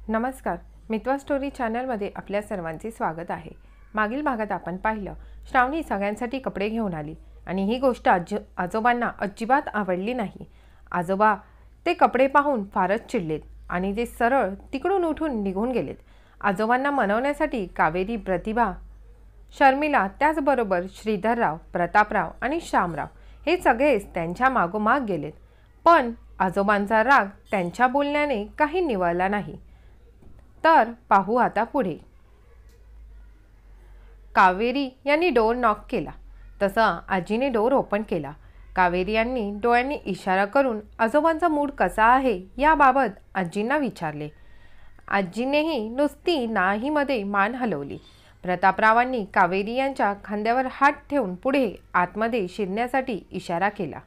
नमस्कार. मितवा स्टोरी चॅनलमध्ये आपल्या सर्वांचे स्वागत आहे. मागील भागात आपण पाहिलं, श्रावणी सगळ्यांसाठी कपडे घेऊन आली आणि ही गोष्ट आजोबांना अजिबात आवडली नाही. आजोबा ते कपडे पाहून फारच चिडलेत आणि ते सरळ तिकडून उठून निघून गेलेत. आजोबांना मनवण्यासाठी कावेरी, प्रतिभा, शर्मिला, त्याचबरोबर श्रीधरराव, प्रतापराव आणि श्यामराव हे सगळेच त्यांच्या मागोमाग गेलेत. पण आजोबांचा राग त्यांच्या बोलण्याने काही निवळला नाही. तर पाहू आता पुढे. कावेरी यांनी डोर नॉक केला तसं आजीने डोर ओपन केला. कावेरी यांनी डोळ्यांनी इशारा करून आजोबांचा मूड कसा आहे याबाबत आजींना विचारले. आजीनेही नुसती नाहीमध्ये मान हलवली. प्रतापरावांनी कावेरी यांच्या खांद्यावर हात ठेवून पुढे आतमध्ये शिरण्यासाठी इशारा केला.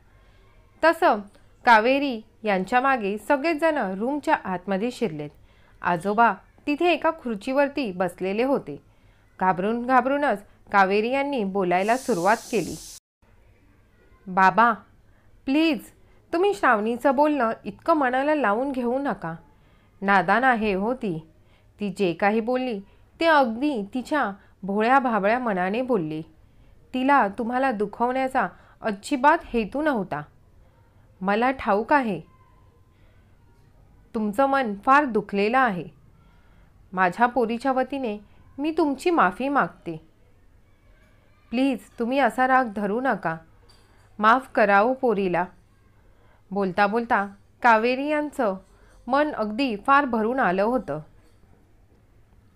तसं कावेरी यांच्या मागे सगळेच जण रूमच्या आतमध्ये शिरलेत. आजोबा तिथे एका खुर्चीवरती बसलेले होते. घाबरूनच कावेरी यांनी बोलायला सुरुवात केली. बाबा, प्लीज तुम्ही श्रावणीचं बोलणं इतकं मनाला लावून घेऊ नका. नादान आहे हो ती. ती जे काही बोलली ते अगदी तिच्या भोळ्या भाबळ्या मनाने बोलली. तिला तुम्हाला दुखवण्याचा अजिबात हेतू नव्हता. मला ठाऊक आहे तुमचं मन फार दुखलेलं आहे. माझ्या पोरीच्या वतीने मी तुमची माफी मागते. प्लीज तुम्ही असा राग धरू नका. माफ करावं पोरीला. बोलता बोलता कावेरी यांचं मन अगदी फार भरून आलं होतं.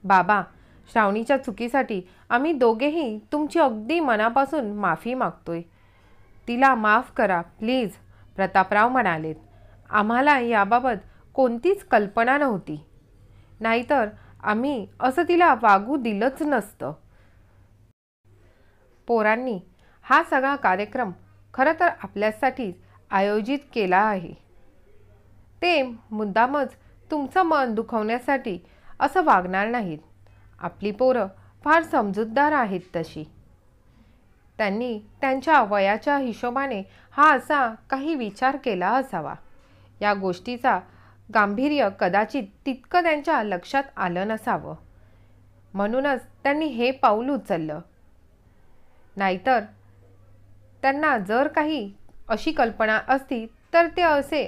बाबा, श्रावणीच्या चुकीसाठी आम्ही दोघेही तुमची अगदी मनापासून माफी मागतोय. तिला माफ करा प्लीज, प्रतापराव म्हणालेत. आम्हाला याबाबत कोणतीच कल्पना नव्हती, नाहीतर आम्ही असं तिला वागू दिलंच नसतं. पोरांनी हा सगळा कार्यक्रम खरं तर आपल्यासाठीच आयोजित केला आहे. ते मुद्दामच तुमचं मन दुखवण्यासाठी असं वागणार नाहीत. आपली पोरं फार समजूतदार आहेत तशी. त्यांनी त्यांच्या वयाच्या हिशोबाने हा असा काही विचार केला असावा. या गोष्टीचा गांभीर्य कदाचित तितकं त्यांच्या लक्षात आलं नसावं, म्हणूनच त्यांनी हे पाऊल उचललं. नाहीतर त्यांना जर काही अशी कल्पना असती तर ते असे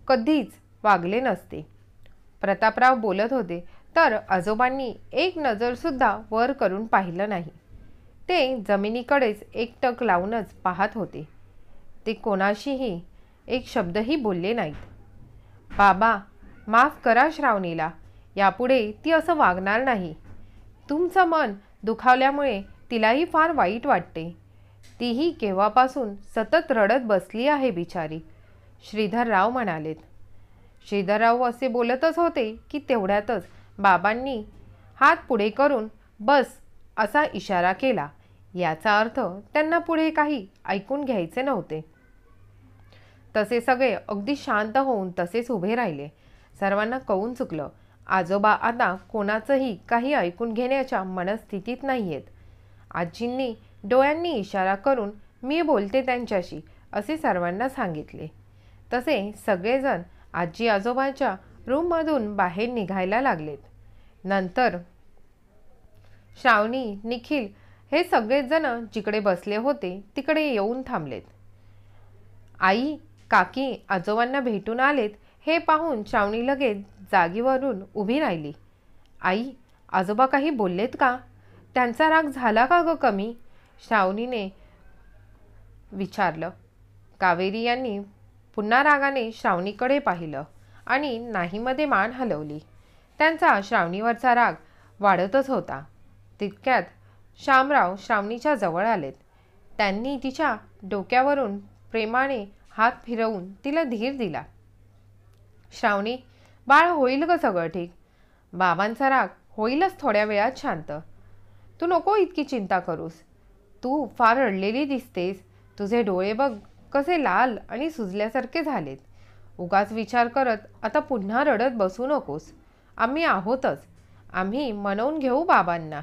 कधीच वागले नसते. प्रतापराव बोलत होते तर आजोबांनी एक नजरसुद्धा वर करून पाहिलं नाही. ते जमिनीकडेच एकटक लावूनच पाहत होते. ते कोणाशीही एक शब्दही बोलले नाहीत. बाबा, माफ करा श्रावणीला. यापुढे ती असं वागणार नाही. तुमचं मन दुखावल्यामुळे तिलाही फार वाईट वाटते. तीही केव्हापासून सतत रडत बसली आहे बिचारी, श्रीधरराव म्हणालेत. श्रीधरराव असे बोलतच होते की तेवढ्यातच बाबांनी हात पुढे करून बस असा इशारा केला. याचा अर्थ त्यांना पुढे काही ऐकून घ्यायचे नव्हते. तसे सगळे अगदी शांत होऊन तसेच उभे राहिले. सर्वांना कळून चुकलं, आजोबा आता कोणाचंही काही ऐकून घेण्याच्या मनस्थितीत नाहीयेत. आजींनी डोळ्यांनी इशारा करून मी बोलते त्यांच्याशी असे सर्वांना सांगितले. तसे सगळेजण आजी आजोबांच्या रूममधून बाहेर निघायला लागलेत. नंतर श्रावणी, निखिल हे सगळेच जण जिकडे बसले होते तिकडे येऊन थांबलेत. आई, काकी आजोबांना भेटून आलेत हे पाहून श्रावणी लगेच जागीवरून उभी राहिली. आई, आजोबा काही बोललेत का? त्यांचा राग झाला का ग कमी? श्रावणीने विचारलं. कावेरी यांनी पुन्हा रागाने श्रावणीकडे पाहिलं आणि नाहीमध्ये मान हलवली. त्यांचा श्रावणीवरचा राग वाढतच होता. तितक्यात श्यामराव श्रावणीच्या जवळ आलेत. त्यांनी तिच्या डोक्यावरून प्रेमाने हात फिरवून तिला धीर दिला. श्रावणी, बाळ, होईल ग सगळं ठीक. बाबांचा राग होईलच थोड्या वेळात शांत. तू नको इतकी चिंता करूस. तू फार रडलेली दिसतेस. तुझे डोळे बघ कसे लाल आणि सुजल्यासारखे झालेत. उगाच विचार करत आता पुन्हा रडत बसू नकोस. आम्ही आहोतच. आम्ही मनवून घेऊ बाबांना.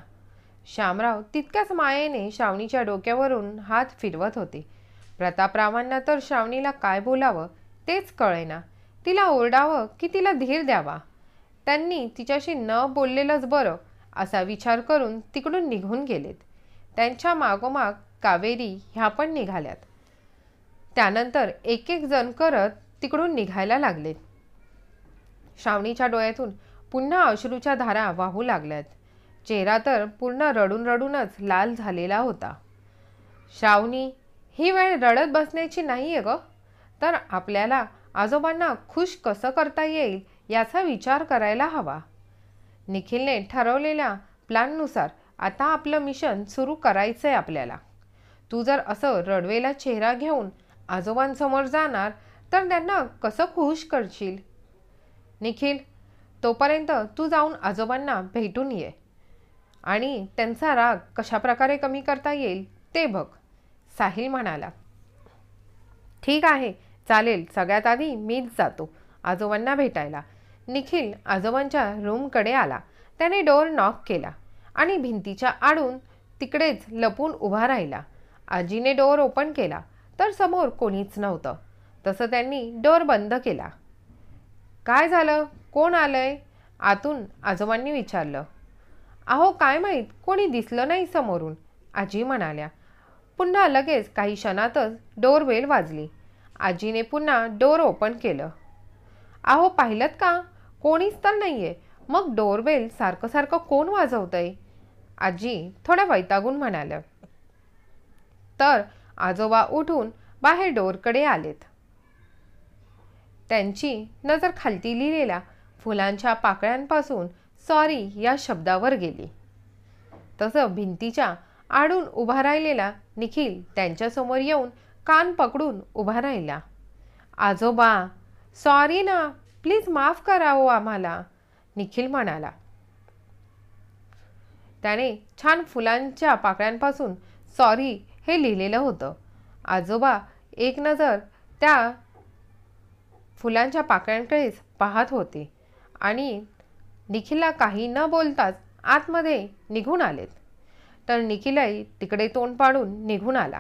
श्यामराव तितक्याच मायेने श्रावणीच्या डोक्यावरून हात फिरवत होते. प्रतापरावांना तर श्रावणीला काय बोलावं तेच कळेना. तिला ओरडावं की तिला धीर द्यावा. त्यांनी तिच्याशी न बोललेलंच बरं असा विचार करून तिकडून निघून गेलेत. त्यांच्या मागोमाग कावेरी ह्या पण निघाल्यात. त्यानंतर एक एक जण करत तिकडून निघायला लागलेत. श्रावणीच्या डोळ्यातून पुन्हा अश्रूच्या धारा वाहू लागल्यात. चेहरा तर पूर्ण रडून रडूनच लाल झालेला होता. श्रावणी, ही वेळ रडत बसण्याची नाही आहे ग, तर आपल्याला आजोबांना खुश कसं करता येईल याचा विचार करायला हवा. निखिलने ठरवलेल्या प्लॅननुसार आता आपलं मिशन सुरू करायचं आहे आपल्याला. तू जर असं रडवेला चेहरा घेऊन आजोबांसमोर जाणार तर त्यांना कसं खुश करशील? निखिल, तोपर्यंत तू जाऊन आजोबांना भेटून ये आणि त्यांचा राग कशाप्रकारे कमी करता येईल ते बघ, साहिल म्हणाला. ठीक आहे, चालेल, सगळ्यात आधी मीच जातो आजोबांना भेटायला. निखिल आजोबांच्या रूमकडे आला. त्याने डोअर नॉक केला आणि भिंतीच्या आडून तिकडेच लपून उभा राहिला. आजीने डोअर ओपन केला तर समोर कोणीच नव्हतं. तसं त्यांनी डोअर बंद केला. काय झालं, कोण आलंय? आतून आजोबांनी विचारलं. अहो काय माहीत, कोणी दिसलं नाही समोरून, आजी म्हणाल्या. पुन्हा लगेच काही क्षणातच डोअरबेल वाजली. आजीने पुन्हा डोअर ओपन केलं. अहो पाहिलंत का, कोणीच तर नाहीये, मग डोअरबेल सारखं सारखं कोण वाजवतंय? आजी थोड्या वैतागून म्हणाल्या. तर आजोबा उठून बाहेर डोअरकडे आलेत. त्यांची नजर खालती लिहिलेल्या फुलांच्या पाकळ्यांपासून सॉरी या शब्दावर गेली. तसं भिंतीच्या आडून उभा राहिलेला निखिल त्यांच्यासमोर येऊन कान पकडून उभा राहिला. आजोबा, सॉरी ना, प्लीज माफ करा हो आम्हाला, निखिल म्हणाला. त्याने छान फुलांच्या पाकळ्यांपासून सॉरी हे लिहिलेलं होतं. आजोबा एक नजर त्या फुलांच्या पाकळ्यांकडेच पाहत होते आणि निखिलला काही न बोलताच आतमध्ये निघून आलेत. तर निखिलही तिकडे तोंड पाडून निघून आला.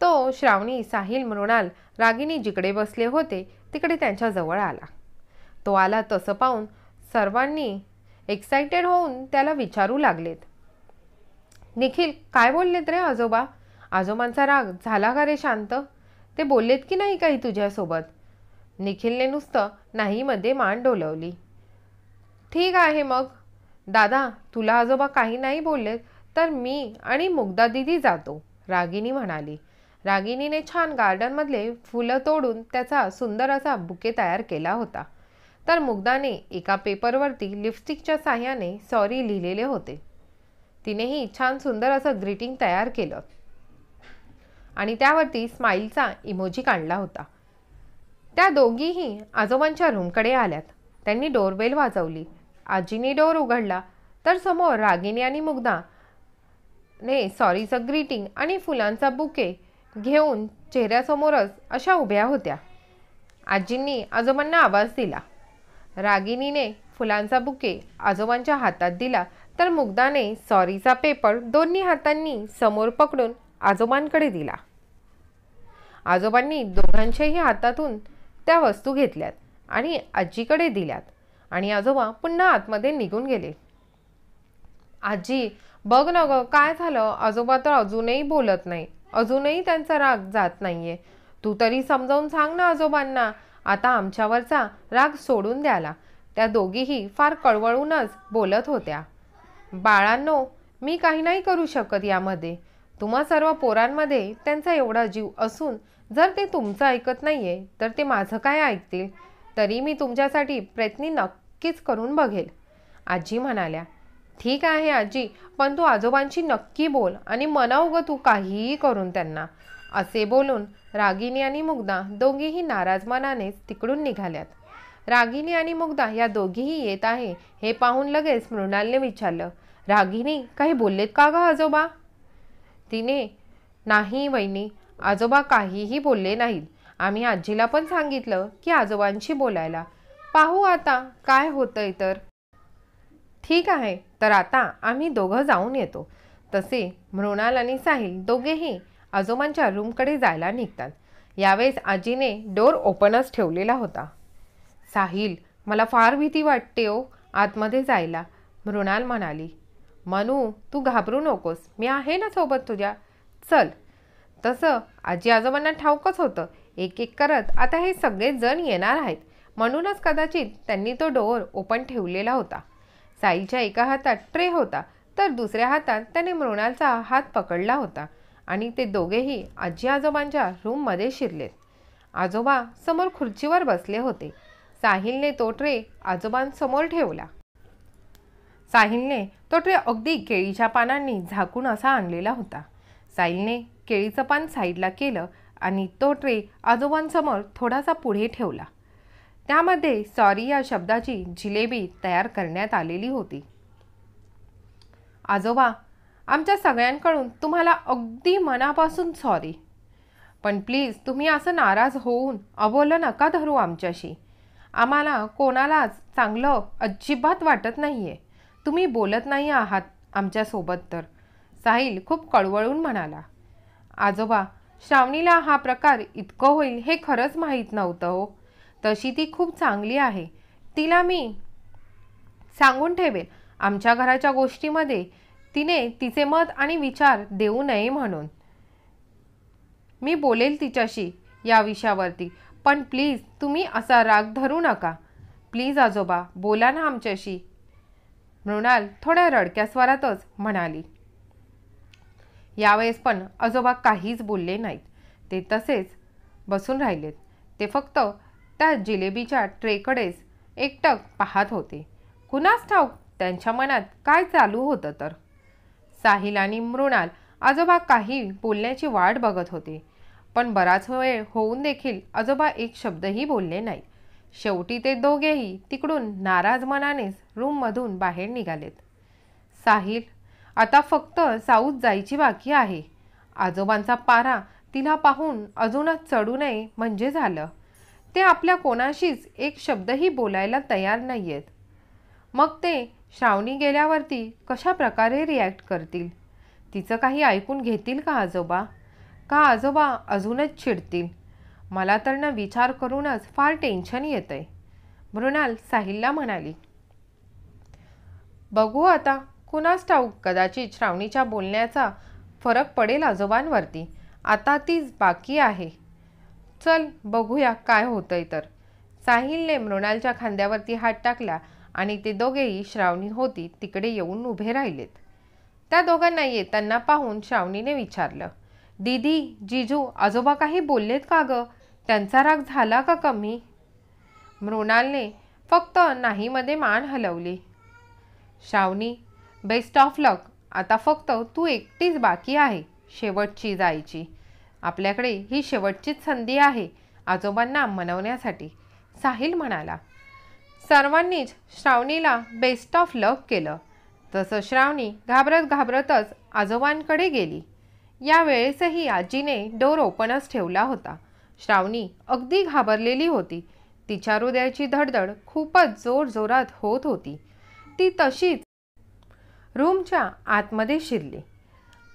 तो श्रावणी, साहिल, मृणाल, रागिनी जिकडे बसले होते तिकडे त्यांच्या जवळ आला. तो आला तसं पाहून सर्वांनी एक्साइटेड होऊन त्याला विचारू लागलेत. निखिल, काय बोललेत रे आजोबा? आजोबांचा राग झाला का रे शांत? ते बोललेत की नाही काही तुझ्यासोबत? निखिलने नुसतं नाही मध्ये मान डोलवली. ठीक आहे मग दादा, तुला आजोबा काही नाही बोललेत तर मी आणि मुग्धा दिदी जातो, रागिनी म्हणाली. रागिनीने छान गार्डनमधले फुलं तोडून त्याचा सुंदर असा बुके तयार केला होता. तर मुग्धाने एका पेपरवरती लिपस्टिकच्या साह्याने सॉरी लिहिलेले होते. तिनेही छान सुंदर असं ग्रीटिंग तयार केलं आणि त्यावरती स्माईलचा इमोजी काढला होता. त्या दोघीही आजोबांच्या रूमकडे आल्यात. त्यांनी डोअरबेल वाजवली. आजीने डोअर उघडला तर समोर रागिनी आणि मुग्धाने सॉरीचं ग्रीटिंग आणि फुलांचा बुके घेऊन चेहऱ्यासमोरच अशा उभ्या होत्या. आजींनी आजोबांना आवाज दिला. रागिनीने फुलांचा बुके आजोबांच्या हातात दिला तर मुग्धाने सॉरीचा पेपर दोन्ही हातांनी समोर पकडून आजोबांकडे दिला. आजोबांनी दोघांच्याही हातातून त्या वस्तू घेतल्यात आणि आजीकडे दिल्यात आणि आजोबा पुन्हा आतमध्ये निघून गेले. आजी, बघ ना ग, काय झालं? आजोबा तर अजूनही बोलत नाही, अजूनही त्यांचा राग जात नाहीये. तू तरी समजावून सांग ना आजोबांना आता आमच्यावरचा राग सोडून द्यायला. त्या दोघीही फार कळवळूनच बोलत होत्या. बाळांनो, मी काही नाही करू शकत यामध्ये. तुम्हा सर्व पोरांमध्ये त्यांचा एवढा जीव असून जर ते तुमचं ऐकत नाहीये तर ते माझं काय ऐकतील? तरी मी तुमच्यासाठी प्रयत्न नक्कीच करून बघेल, आजी म्हणाल्या. ठीक आहे आजी, पण तू आजोबांशी नक्की बोल आणि मनव ग तू काहीही करून त्यांना, असे बोलून रागिनी आणि मुग्धा दोघीही नाराज मनानेच तिकडून निघाल्यात. रागिनी आणि मुग्धा या दोघीही येत आहे हे पाहून लगेच मृणालने विचारलं. रागिनी, काही बोललेत का ग आजोबा? तिने नाही वहिनी, आजोबा काहीही बोलले नाहीत. आम्ही आजीला पण सांगितलं की आजोबांशी बोलायला. पाहू आता काय होतंय तर. ठीक आहे, तर आता आम्ही दोघं जाऊन येतो. तसे मृणाल आणि साहिल दोघेही आजोबांच्या रूमकडे जायला निघतात. यावेळेस आजीने डोअर ओपनच ठेवलेला होता. साहिल, मला फार भीती वाटते हो आतमध्ये जायला, मृणाल म्हणाली. मनू, तू घाबरू नकोस, मी आहे ना सोबत तुझ्या. चल. तसं आजी आजोबांना ठाऊकच होतं, एक एक करत आता हे सगळे जण येणार आहेत, म्हणूनच कदाचित त्यांनी तो डोअर ओपन ठेवलेला होता. साईच्या एका हातात ट्रे होता, तर दुसऱ्या हातात त्याने मृणालचा हात पकडला होता आणि ते दोघेही आजी आजोबांच्या रूममध्ये शिरलेत. आजोबा समोर खुर्चीवर बसले होते. साहिलने तो ट्रे आजोबांसमोर ठेवला. साहिलने तो ट्रे अगदी केळीच्या पानांनी झाकून असा आणलेला होता. साहिलने केळीचं पान साईडला केलं आणि तो ट्रे आजोबांसमोर थोडासा पुढे ठेवला. त्यामध्ये सॉरी या शब्दाची जिलेबी तयार करण्यात आलेली होती. आजोबा, आमच्या सगळ्यांकडून तुम्हाला अगदी मनापासून सॉरी. पण प्लीज तुम्ही असं नाराज होऊन अबोलं नका धरू आमच्याशी. आम्हाला कोणालाच चांगलं अजिबात वाटत नाहीये. तुम्ही बोलत नाही आहात आमच्यासोबत तर, साहिल खूप कळवळून म्हणाला. आजोबा, श्रावणीला हा प्रकार इतकं होईल हे खरंच माहीत नव्हतं हो. तशी ती खूप चांगली आहे. तिला मी सांगून ठेवेल आमच्या घराच्या गोष्टीमध्ये तिने तिचे मत आणि विचार देऊ नये म्हणून. मी बोलेल तिच्याशी या विषयावरती, पण प्लीज तुम्ही असा राग धरू नका. प्लीज आजोबा, बोला ना आमच्याशी, मृणाल थोड्या रडक्या स्वरातच म्हणाली. यावेळेस पण आजोबा काहीच बोलले नाहीत. ते तसेच बसून राहिलेत. ते फक्त त्या जिलेबीच्या ट्रेकडेच एकटक पाहत होते. कुणास ठाऊक त्यांच्या मनात काय चालू होतं तर. साहिल आणि मृणाल आजोबा काही बोलण्याची वाट बघत होते, पण बराच वेळ होऊन देखील आजोबा एक शब्दही बोलले नाहीत. शेवटी ते दोघेही तिकडून नाराज मनानेच रूममधून बाहेर निघालेत. साहिल, आता फक्त साऊथ जायची बाकी आहे. आजोबांचा पारा तिला पाहून अजूनच चढू नये म्हणजे झालं. ते आपल्या कोणाशीच एक शब्दही बोलायला तयार नाहीयेत. मग ते श्रावणी गेल्यावरती कशा प्रकारे रिॲक्ट करतील? तिचं काही ऐकून घेतील का आजोबा? का आजोबा अजूनच चिडतील? मला तर न विचार करूनच फार टेन्शन येतंय, मृणाल साहिलला म्हणाली. बघू आता, कुणास ठाऊक, कदाचित श्रावणीच्या बोलण्याचा फरक पडेल आजोबांवरती. आता तीच बाकी आहे. चल बघूया काय होतंय तर. साहिलने मृणालच्या खांद्यावरती हात टाकला आणि ते दोघेही श्रावणी होती तिकडे येऊन उभे राहिलेत. त्या दोघांना येताना पाहून श्रावणीने विचारलं, दीदी, जीजू, आजोबा काही बोललेत का गं? त्यांचा राग झाला का कमी? मृणालने फक्त नाहीमध्ये मान हलवली. श्रावणी, बेस्ट ऑफ लक. आता फक्त तू एकटीच बाकी आहे शेवटची जायची. आपल्याकडे ही शेवटचीच संधी आहे आजोबांना मनवण्यासाठी, साहिल म्हणाला. सर्वांनीच श्रावणीला बेस्ट ऑफ लक केलं. तसं श्रावणी घाबरत घाबरतच आजोबांकडे गेली. या वेळेसही आजीने डोर ओपनच ठेवला होता. श्रावणी अगदी घाबरलेली होती. तिच्या हृदयाची धडधड खूपच जोरजोरात होत होती. ती तशीच रूमच्या आतमध्ये शिरली.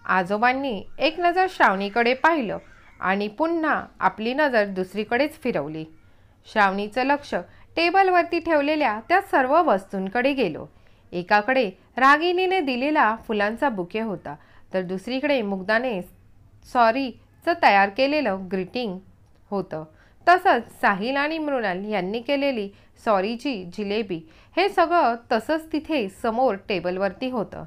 आजोबांनी एक नजर श्रावणीकडे पाहिलं आणि पुन्हा आपली नजर दुसरीकडेच फिरवली. श्रावणीचं लक्ष टेबलवरती ठेवलेल्या त्या सर्व वस्तूंकडे गेलो. एकाकडे रागिनीने दिलेला फुलांचा बुके होता, तर दुसरीकडे मुग्धाने सॉरीचं तयार केलेलं ग्रीटिंग होतं. तसंच साहिल आणि मृणाल यांनी केलेली सॉरीची जिलेबी. हे सगळं तसंच तिथे समोर टेबलवरती होतं.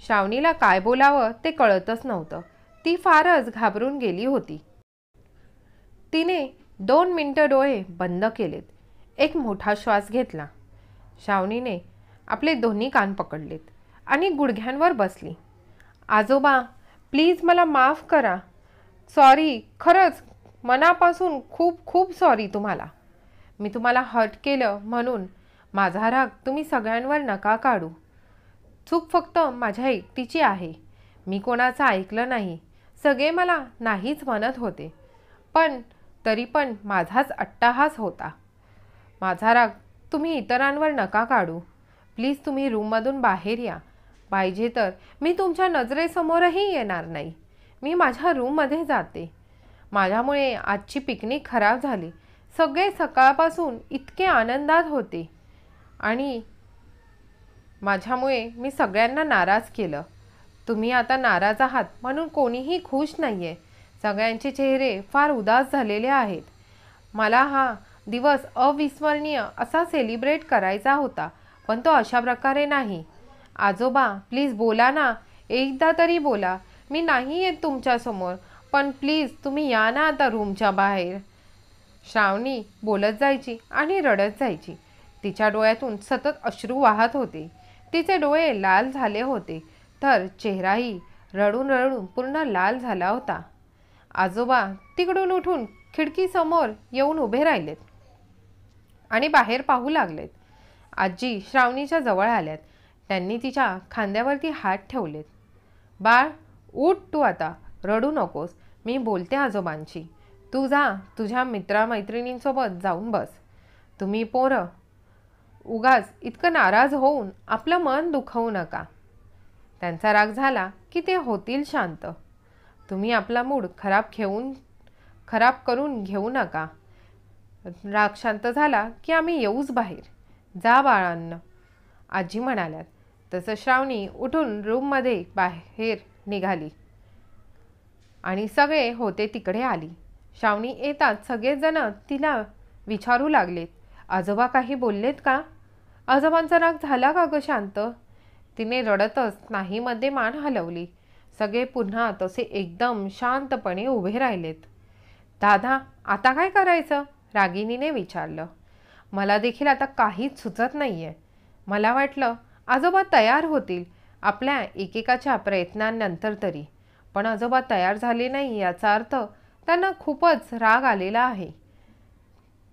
श्रावणीला काय बोलावं ते कळतच नव्हतं. ती फारच घाबरून गेली होती. तिने 2 मिनिटं डोळे बंद केलेत. एक मोठा श्वास घेतला. श्रावणीने आपले दोन्ही कान पकडलेत आणि गुडघ्यांवर बसली. आजोबा, प्लीज मला माफ करा. सॉरी, खरंच मनापासून खूप खूप सॉरी तुम्हाला. मी तुम्हाला हर्ट केलं म्हणून माझा राग तुम्ही सगळ्यांवर नका काढू. चूक फक्त माझ्या एकटीची आहे. मी कोणाचं ऐकलं नाही. सगळे मला नाहीच म्हणत होते, पण तरी पण माझाच अट्टाहास होता. माझा राग तुम्ही इतरांवर नका काढू. प्लीज तुम्ही रूममधून बाहेर या. पाहिजे तर मी तुमच्या नजरेसमोरही येणार नाही. मी माझ्या रूममध्ये जाते. माझ्यामुळे आजची पिकनिक खराब झाली. सगळे सकाळपासून इतके आनंदात होते आणि माझ्यामुळे मी सगळ्यांना नाराज केलं. तुम्ही आता नाराज आहात म्हणून कोणीही खुश नाही आहे. सगळ्यांचे चेहरे फार उदास झालेले आहेत. मला हा दिवस अविस्मरणीय असा सेलिब्रेट करायचा होता, पण तो अशा प्रकारे नाही. आजोबा प्लीज बोला ना, एकदा तरी बोला. मी नाही येत तुमच्यासमोर, पण प्लीज तुम्ही या ना आता रूमच्या बाहेर. श्रावणी बोलत जायची आणि रडत जायची. तिच्या डोळ्यातून सतत अश्रू वाहत होते. तिचे डोळे लाल झाले होते, तर चेहराही रडून रडून पूर्ण लाल झाला होता. आजोबा तिकडून उठून खिडकीसमोर येऊन उभे राहिलेत आणि बाहेर पाहू लागलेत. आजी श्रावणीच्या जवळ आल्यात. त्यांनी तिच्या खांद्यावरती हात ठेवलेत. बाळ उठ, तू आता रडू नकोस. मी बोलते आजोबांशी. तू जा तुझ्या मित्रमैत्रिणींसोबत जाऊन बस. तुम्ही पोरं उगाच इतकं नाराज होऊन आपलं मन दुखवू नका. त्यांचा राग झाला की ते होतील शांत. तुम्ही आपला मूड खराब करून घेऊ नका. राग शांत झाला की आम्ही येऊच बाहेर. जा बाळांनो, आजी म्हणाल्यात. तसं श्रावणी उठून रूममध्ये बाहेर निघाली आणि सगळे होते तिकडे आली. श्रावणी येताच सगळेजण तिला विचारू लागलेत, आजोबा काही बोललेत का? आजोबांचा राग झाला का ग शांत? तिने रडतच नाहीमध्ये मान हलवली. सगळे पुन्हा तसे एकदम शांतपणे उभे राहिलेत. दादा आता काय करायचं? रागिनीने विचारलं. मला देखील आता काहीच सुचत नाहीये. मला वाटलं आजोबा तयार होतील आपल्या एकेकाच्या प्रयत्नांनंतर तरी, पण आजोबा तयार झाले नाही याचा अर्थ त्यांना खूपच राग आलेला आहे.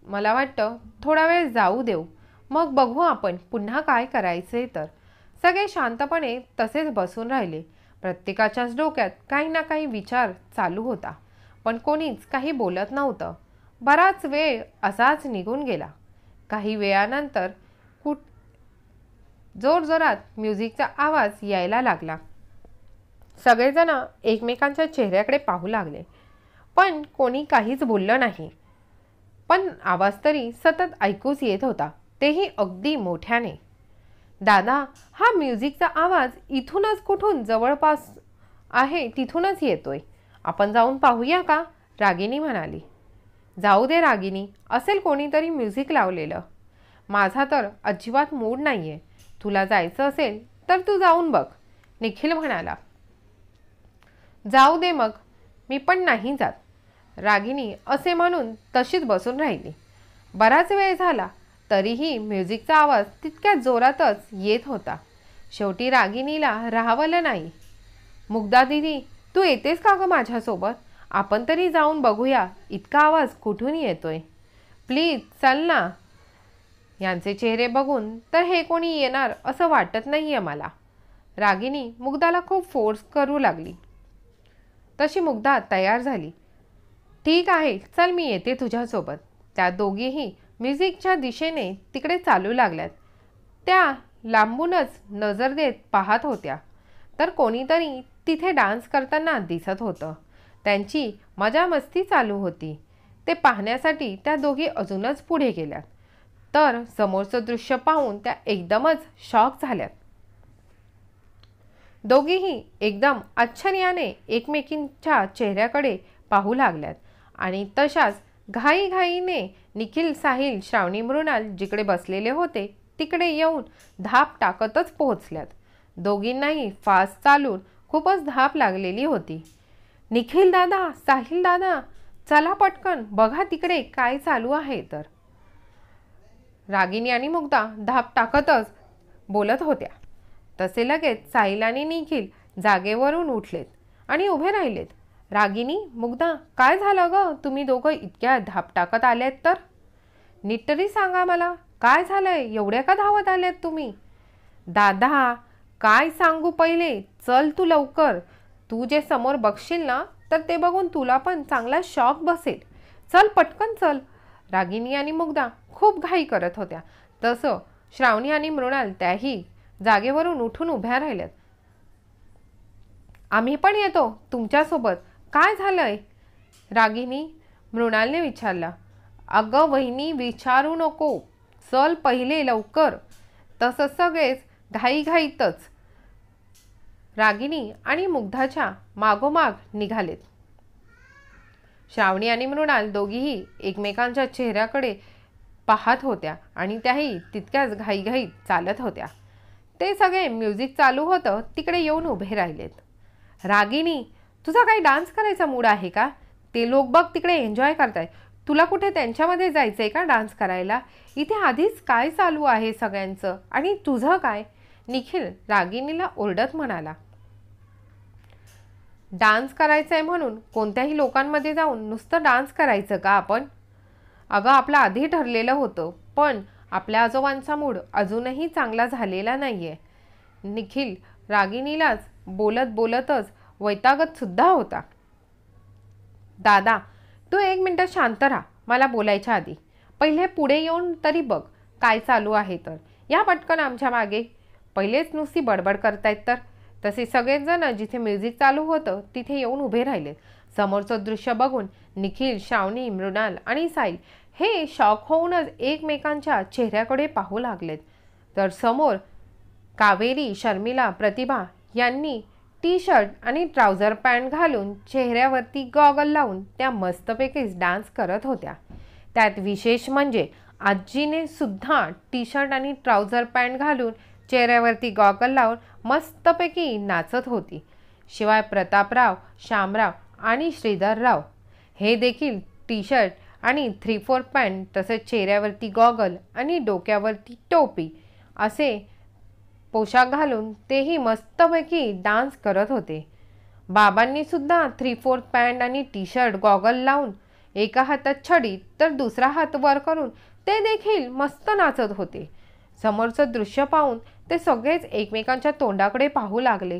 मला वाटतं थोडा वेळ जाऊ देऊ, मग बघू आपण पुन्हा काय करायचे तर. सगळे शांतपणे तसेच बसून राहिले. प्रत्येकाच्याच डोक्यात काही ना काही विचार चालू होता, पण कोणीच काही बोलत नव्हतं. बराच वेळ असाच निघून गेला. काही वेळानंतर जोरजोरात म्युझिकचा आवाज यायला लागला. सगळेजण एकमेकांच्या चेहऱ्याकडे पाहू लागले, पण कोणी काहीच बोललं नाही. पण आवाज तरी सतत ऐकूच येत होता, तेही अगदी मोठ्याने. दादा, हा म्युझिकचा आवाज इथूनच कुठून जवळपास आहे तिथूनच येतोय. आपण जाऊन पाहूया का? रागिनी म्हणाली. जाऊ दे रागिनी, असेल कोणीतरी म्युझिक लावलेलं. माझा तर अजिबात मूड नाहीये. तुला जायचं असेल तर तू जाऊन बघ, निखिल म्हणाला. जाऊ दे मग, मी पण नाही जात. रागिनी असे म्हणून तशीच बसून राहिली. बराच वेळ झाला तरीही म्युझिकचा आवाज तितक्या जोरातच येत होता. शेवटी रागिनीला राहावलं नाही. मुग्धा दीदी, तू येतेस का ग माझ्यासोबत? आपण तरी जाऊन बघूया इतका आवाज कुठून येतोय. प्लीज चल ना. यांचे चेहरे बघून तर हे कोणी येणार असं वाटत नाहीये मला. रागिनी मुग्धाला खूप फोर्स करू लागली. तशी मुग्धा तयार झाली. ठीक आहे, चल मी येते तुझ्यासोबत. त्या दोघीही म्युझिकच्या दिशेने तिकडे चालू लागल्यात. त्या लांबूनच नजर देत पाहत होत्या, तर कोणीतरी तिथे डान्स करताना दिसत होतं. त्यांची मजा मस्ती चालू होती. ते पाहण्यासाठी त्या दोघी अजूनच पुढे गेल्यात. तर समोरचं दृश्य पाहून त्या एकदमच शॉक झाल्यात. दोघीही एकदम आश्चर्याने एकमेकींच्या चेहऱ्याकडे पाहू लागल्यात आणि तशाच घाईघाईने निखिल, साहिल, श्रावणी, मृणाल जिकडे बसलेले होते तिकडे येऊन धाप टाकतच पोहोचल्यात. दोघींनाही फास्ट चालून खूपच धाप लागलेली होती. निखिल दादा, साहिल दादा, चला पटकन बघा तिकडे काय चालू आहे तर. रागिनी आणि मुग्धा धाप टाकतच बोलत होत्या. तसे लगेच साहिल आणि निखिल जागेवरून उठलेत आणि उभे राहिलेत. रागिनी, मुग्धा, काय झालं ग? तुम्ही दोघं इतक्या धाप टाकत आलेत तर? नीट तरी सांगा मला, काय झालंय? एवढ्या का धावत आलेत तुम्ही? दादा, काय सांगू पहिले, चल तू लवकर. तू जे समोर बघशील ना तर ते बघून तुला पण चांगला शॉक बसेल. चल पटकन चल. रागिनी आणि मुग्धा खूप घाई करत होत्या. तसं श्रावणी आणि मृणाल त्याही जागेवरून उठून उभ्या राहिल्यात. आम्ही पण येतो तुमच्यासोबत. काय झालंय? रागिनी मृणालने विचारलं. अगं वहिनी विचारू नको, चल पहिले लवकर. तसं सगळेच घाईघाईतच रागिनी आणि मुग्धाच्या मागोमाग निघालेत. श्रावणी आणि मृणाल दोघीही एकमेकांच्या चेहऱ्याकडे पाहत होत्या आणि त्याही तितक्याच घाईघाईत चालत होत्या. ते सगळे म्युझिक चालू होतं तिकडे येऊन उभे राहिलेत. रागिनी, तुझा काही डान्स करायचा मूड आहे का? ते लोक बघ तिकडे एन्जॉय करताय. तुला कुठे त्यांच्यामध्ये जायचंय का डान्स करायला? इथे आधीच काय चालू आहे सगळ्यांचं आणि तुझं काय? निखिल रागिनीला ओरडत म्हणाला. डान्स करायचंय म्हणून कोणत्याही लोकांमध्ये जाऊन नुसतं डान्स करायचं का आपण? अगं आपलं आधी ठरलेलं होतं, पण आपल्या आजोबांचा मूड अजूनही चांगला झालेला नाहीये. निखिल रागिनीलाच बोलत बोलतच वैतागत सुद्धा होता. दादा, तू 1 मिनिट शांत राहा. मला बोलायच्या आधी पहिले पुढे येऊन तरी बघ काय चालू आहे तर. या पटकन आमच्या मागे. पहिलेच नुसती बडबड करतायत तर. तसे सगळेच जण जिथे म्युझिक चालू होतं तिथे येऊन उभे राहिलेत. समोरचं दृश्य बघून निखिल, श्रावणी, मृणाल आणि साई हे शॉक होऊनच एकमेकांच्या चेहऱ्याकडे पाहू लागलेत. तर समोर कावेरी, शर्मिला, प्रतिभा यांनी टी शर्ट आणि ट्राउझर पॅन्ट घालून चेहऱ्यावरती गॉगल लावून त्या मस्तपैकीच डान्स करत होत्या. त्यात विशेष म्हणजे आजीने सुद्धा टी शर्ट आणि ट्राउझर पॅन्ट घालून चेहऱ्यावरती गॉगल लावून मस्तपैकी नाचत होती. शिवाय प्रतापराव, श्यामराव आणि श्रीधरराव हे देखील टी शर्ट आणि 3/4 पॅन्ट तसेच चेहऱ्यावरती गॉगल आणि डोक्यावरती टोपी असे पोशाख घालून तेही मस्तपैकी डान्स करत होते. बाबांनी सुद्धा 3/4 पॅन्ट आणि टी शर्ट गॉगल लावून एका हातात छडी तर दुसरा हात वर करून ते देखील मस्त नाचत होते. समोरचं दृश्य पाहून ते सगळेच एकमेकांच्या तोंडाकडे पाहू लागले.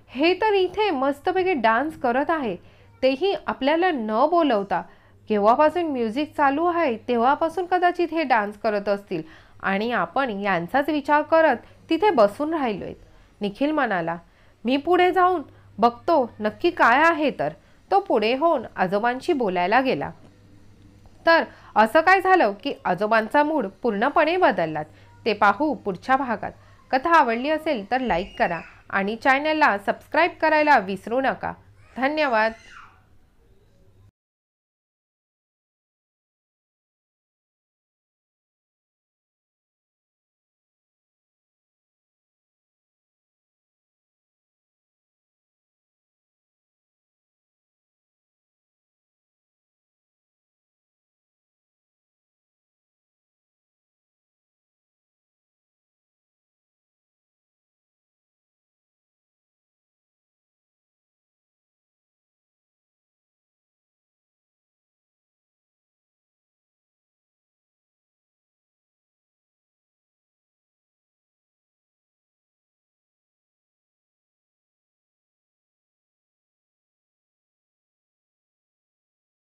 हे तर इथे मस्तपैकी डान्स करत आहे, तेही आपल्याला न बोलवता. केव्हापासून म्युझिक चालू आहे तेव्हापासून कदाचित हे डान्स करत असतील आणि आपण यांचाच विचार करत तिथे बसून राहिलोय. निखिल म्हणाला. मी पुढे जाऊन बघतो नक्की काय आहे तर. तो पुढे होऊन आजोबांशी बोलायला गेला. तर असं काय झालं की आजोबांचा मूड पूर्णपणे बदललात ते पाहू पुढच्या भागात. कथा आवडली असेल तर लाईक करा आणि चॅनलला सबस्क्राईब करायला विसरू नका. धन्यवाद.